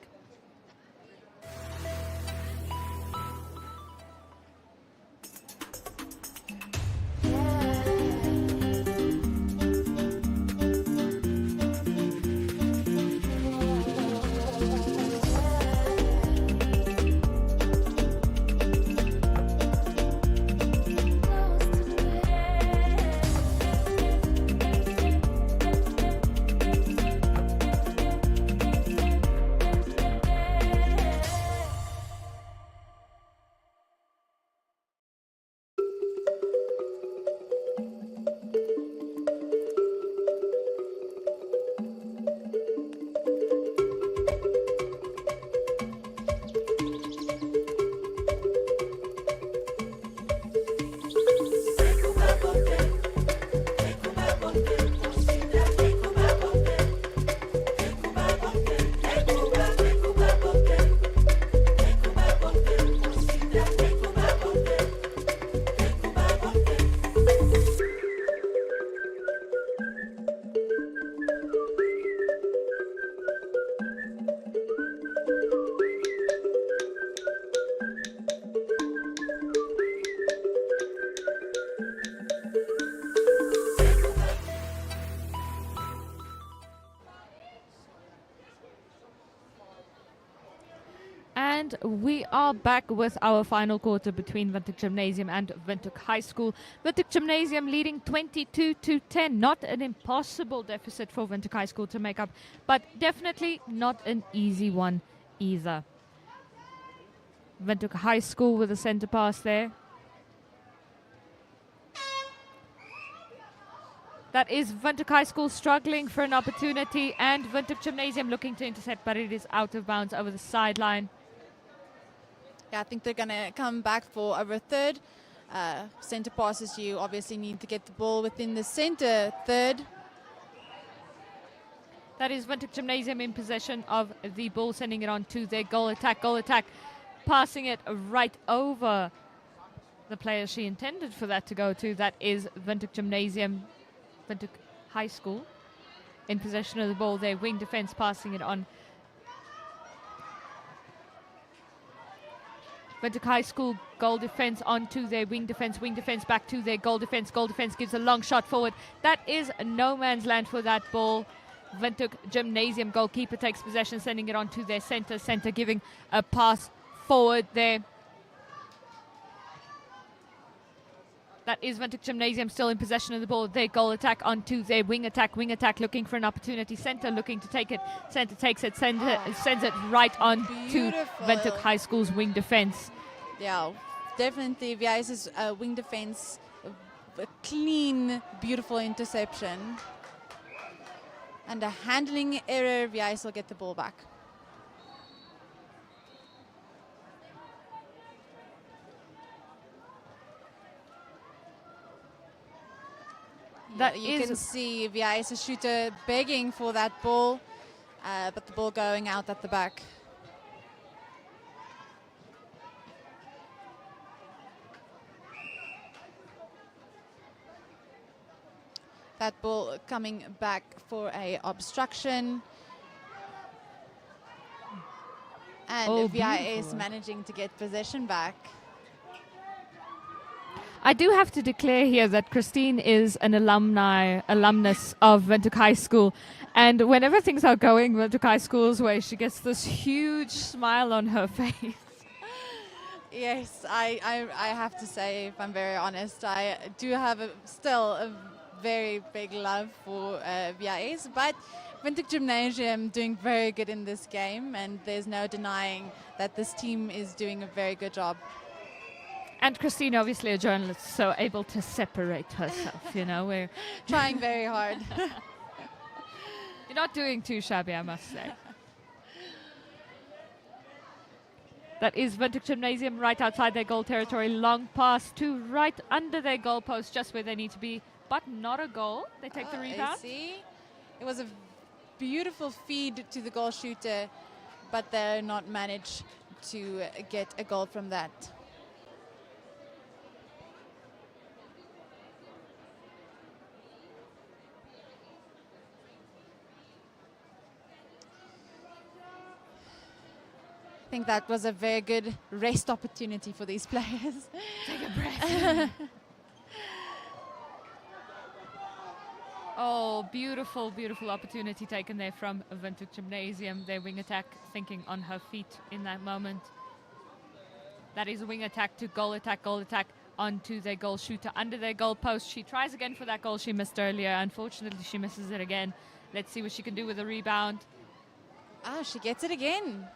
And we are back with our final quarter between Windhoek Gymnasium and Windhoek High School. Windhoek Gymnasium leading 22-10. Not an impossible deficit for Windhoek High School to make up, but definitely not an easy one either. Windhoek High School with a center pass there. That is Windhoek High School struggling for an opportunity, and Windhoek Gymnasium looking to intercept, but it is out of bounds over the sideline. Yeah, I think they're going to come back for over third. Center passes, you obviously need to get the ball within the center third. That is Windhoek Gymnasium in possession of the ball, sending it on to their goal attack, passing it right over the player she intended for that to go to. That is Windhoek Gymnasium, Windhoek High School in possession of the ball. Their wing defense passing it on. Windhoek High School goal defense onto their wing defense back to their goal defense. Goal defense gives a long shot forward. That is no man's land for that ball. Windhoek Gymnasium goalkeeper takes possession, sending it on to their center. Center giving a pass forward there. That is Windhoek Gymnasium still in possession of the ball. Their goal attack onto their wing attack looking for an opportunity. Center looking to take it. Center takes it, sends it right on to Windhoek High School's wing defense. Yeah, definitely WHS's wing defense, a clean, beautiful interception. And a handling error, WHS will get the ball back. That you can see WHS's shooter begging for that ball, but the ball going out at the back. That ball coming back for a obstruction. And WHS managing to get possession back. I do have to declare here that Christine is an alumnus of Windhoek High School, and whenever things are going Windhoek High School's way, she gets this huge smile on her face. Yes, I have to say, if I'm very honest, I do have still a very big love for WHS, but Windhoek Gymnasium doing very good in this game, and there's no denying that this team is doing a very good job. And Christine, obviously a journalist, so able to separate herself, you know. We're trying very hard. You're not doing too shabby, I must say. That is Windhoek Gymnasium right outside their goal territory. Long pass to right under their goal post, just where they need to be, but not a goal. They take the rebound. I see. It was a beautiful feed to the goal shooter, but they not managed to get a goal from that. I think that was a very good rest opportunity for these players. Take a breath. Oh, beautiful, beautiful opportunity taken there from Windhoek Gymnasium. Their wing attack thinking on her feet in that moment. That is a wing attack to goal attack onto their goal shooter under their goal post. She tries again for that goal she missed earlier. Unfortunately, she misses it again. Let's see what she can do with the rebound. Ah, she gets it again.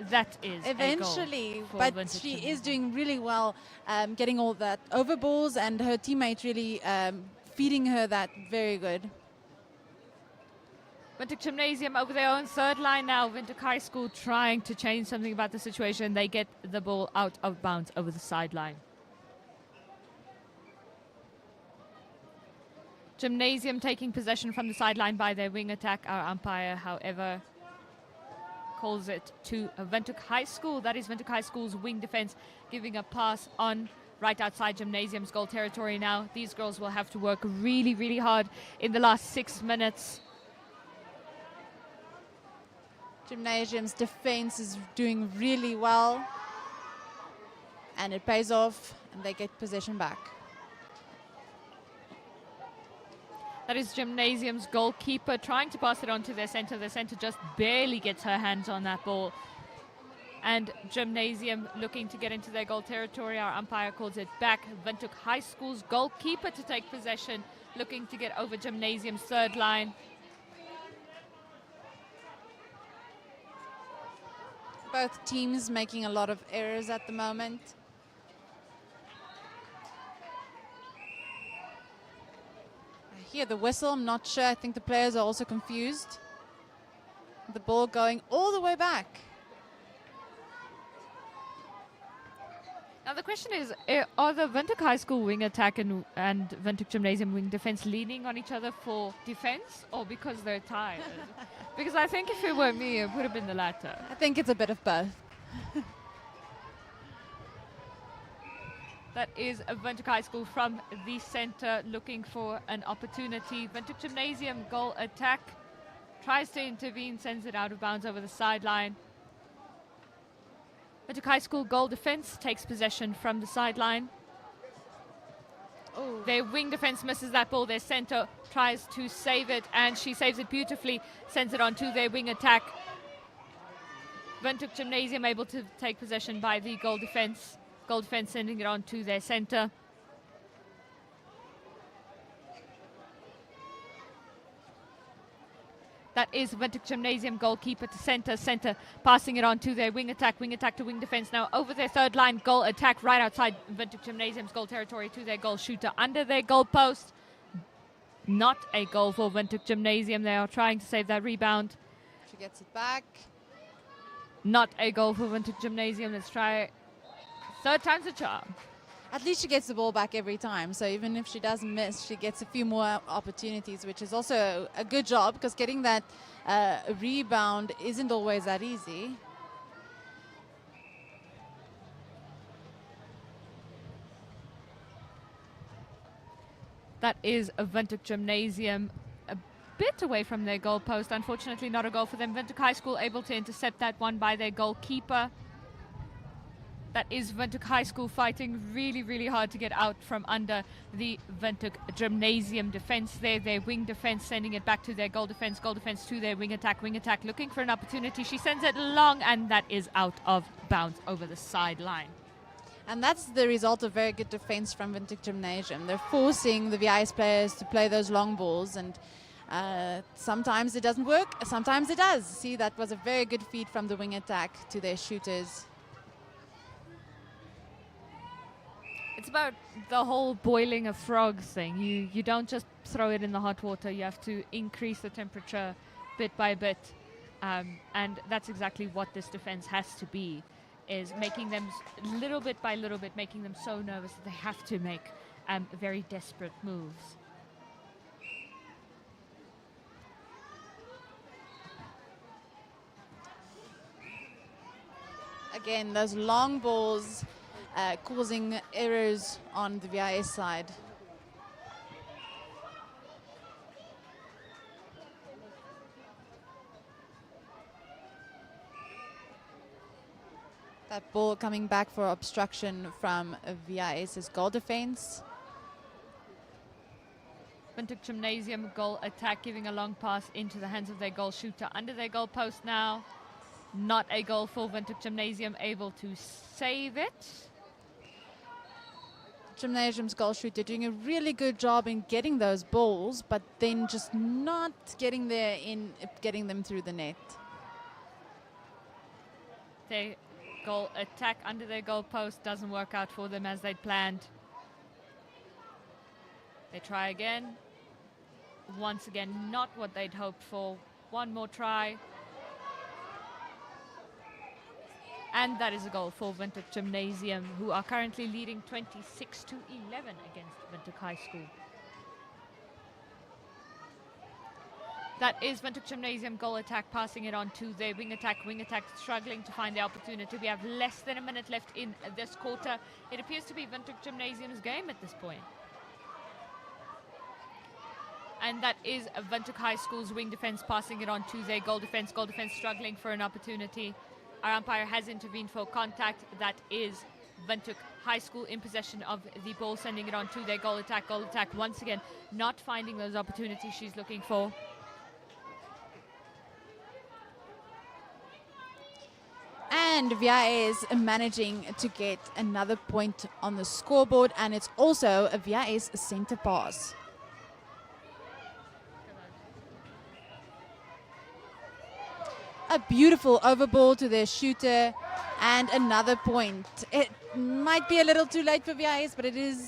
That is eventually, but she is doing really well, getting all that over balls, and her teammate really feeding her that very good. Windhoek Gymnasium over their own third line now. Windhoek High School trying to change something about the situation. They get the ball out of bounds over the sideline. Gymnasium taking possession from the sideline by their wing attack. Our umpire, however, calls it to Windhoek High School. That is Windhoek High School's wing defense giving a pass on right outside Gymnasium's goal territory now. These girls will have to work really, really hard in the last 6 minutes. Gymnasium's defense is doing really well, and it pays off, and they get possession back. That is Gymnasium's goalkeeper trying to pass it on to their center. Their center just barely gets her hands on that ball. And Gymnasium looking to get into their goal territory. Our umpire calls it back. Windhoek High School's goalkeeper to take possession, looking to get over Gymnasium's third line. Both teams making a lot of errors at the moment. I hear the whistle, I'm not sure. I think the players are also confused. The ball going all the way back. Now the question is, are the Windhoek High School wing attack and Windhoek Gymnasium wing defense leaning on each other for defense, or because they're tired? Because I think if it were me, it would have been the latter. I think it's a bit of both. That is a Windhoek High School from the center looking for an opportunity. Windhoek Gymnasium goal attack, tries to intervene, sends it out of bounds over the sideline. Windhoek High School goal defense takes possession from the sideline. Oh. Their wing defense misses that ball. Their center tries to save it, and she saves it beautifully, sends it on to their wing attack. Windhoek Gymnasium able to take possession by the goal defense. Goal defense sending it on to their center. That is Windhoek Gymnasium goalkeeper to center. Center passing it on to their wing attack to wing defense. Now over their third line, goal attack right outside Windhoek Gymnasium's goal territory to their goal shooter under their goal post. Not a goal for Windhoek Gymnasium. They are trying to save that rebound. She gets it back. Not a goal for Windhoek Gymnasium. Let's try third time's a charm. At least she gets the ball back every time. So even if she doesn't miss, she gets a few more opportunities, which is also a good job, because getting that rebound isn't always that easy. That is a Windhoek Gymnasium a bit away from their goal post. Unfortunately, not a goal for them. Windhoek High School able to intercept that one by their goalkeeper. That is Windhoek High School fighting really, really hard to get out from under the Windhoek Gymnasium defense there. Their wing defense sending it back to their goal defense to their wing attack looking for an opportunity. She sends it long, and that is out of bounds over the sideline. And that's the result of very good defense from Windhoek Gymnasium. They're forcing the VIS players to play those long balls, and sometimes it doesn't work, sometimes it does. See, that was a very good feed from the wing attack to their shooters. It's about the whole boiling of frogs thing. You don't just throw it in the hot water. You have to increase the temperature bit by bit. And that's exactly what this defense has to be, is making them little bit by little bit, making them so nervous that they have to make very desperate moves. Again, those long balls causing errors on the VIS side. That ball coming back for obstruction from VIS's goal defense. Windhoek Gymnasium goal attack, giving a long pass into the hands of their goal shooter under their goal post now. Not a goal for Windhoek Gymnasium, able to save it. Gymnasium's goal shooter doing a really good job in getting those balls, but then just not getting there in getting them through the net. Their goal attack under their goal post doesn't work out for them as they'd planned. They try again. Once again, not what they'd hoped for. One more try. And that is a goal for Windhoek Gymnasium, who are currently leading 26-11 against Windhoek High School. That is Windhoek Gymnasium goal attack, passing it on to their wing attack struggling to find the opportunity. We have less than a minute left in this quarter. It appears to be Windhoek Gymnasium's game at this point. And that is Windhoek High School's wing defense passing it on to their goal defense struggling for an opportunity. Our umpire has intervened for contact. That is Windhoek High School in possession of the ball, sending it on to their goal attack. Goal attack once again, not finding those opportunities she's looking for. And VIA is managing to get another point on the scoreboard, and it's also a VIA's center pass. A beautiful overball to their shooter, and another point. It might be a little too late for VIS, but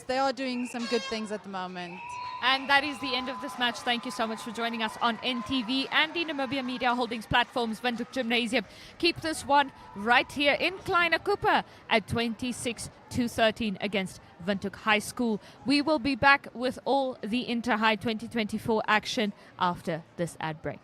they are doing some good things at the moment. And that is the end of this match. Thank you so much for joining us on NTV and the Namibia Media Holdings platforms, Windhoek Gymnasium. Keep this one right here in Kleine Cooper at 26-13 against Windhoek High School. We will be back with all the Interhigh 2024 action after this ad break.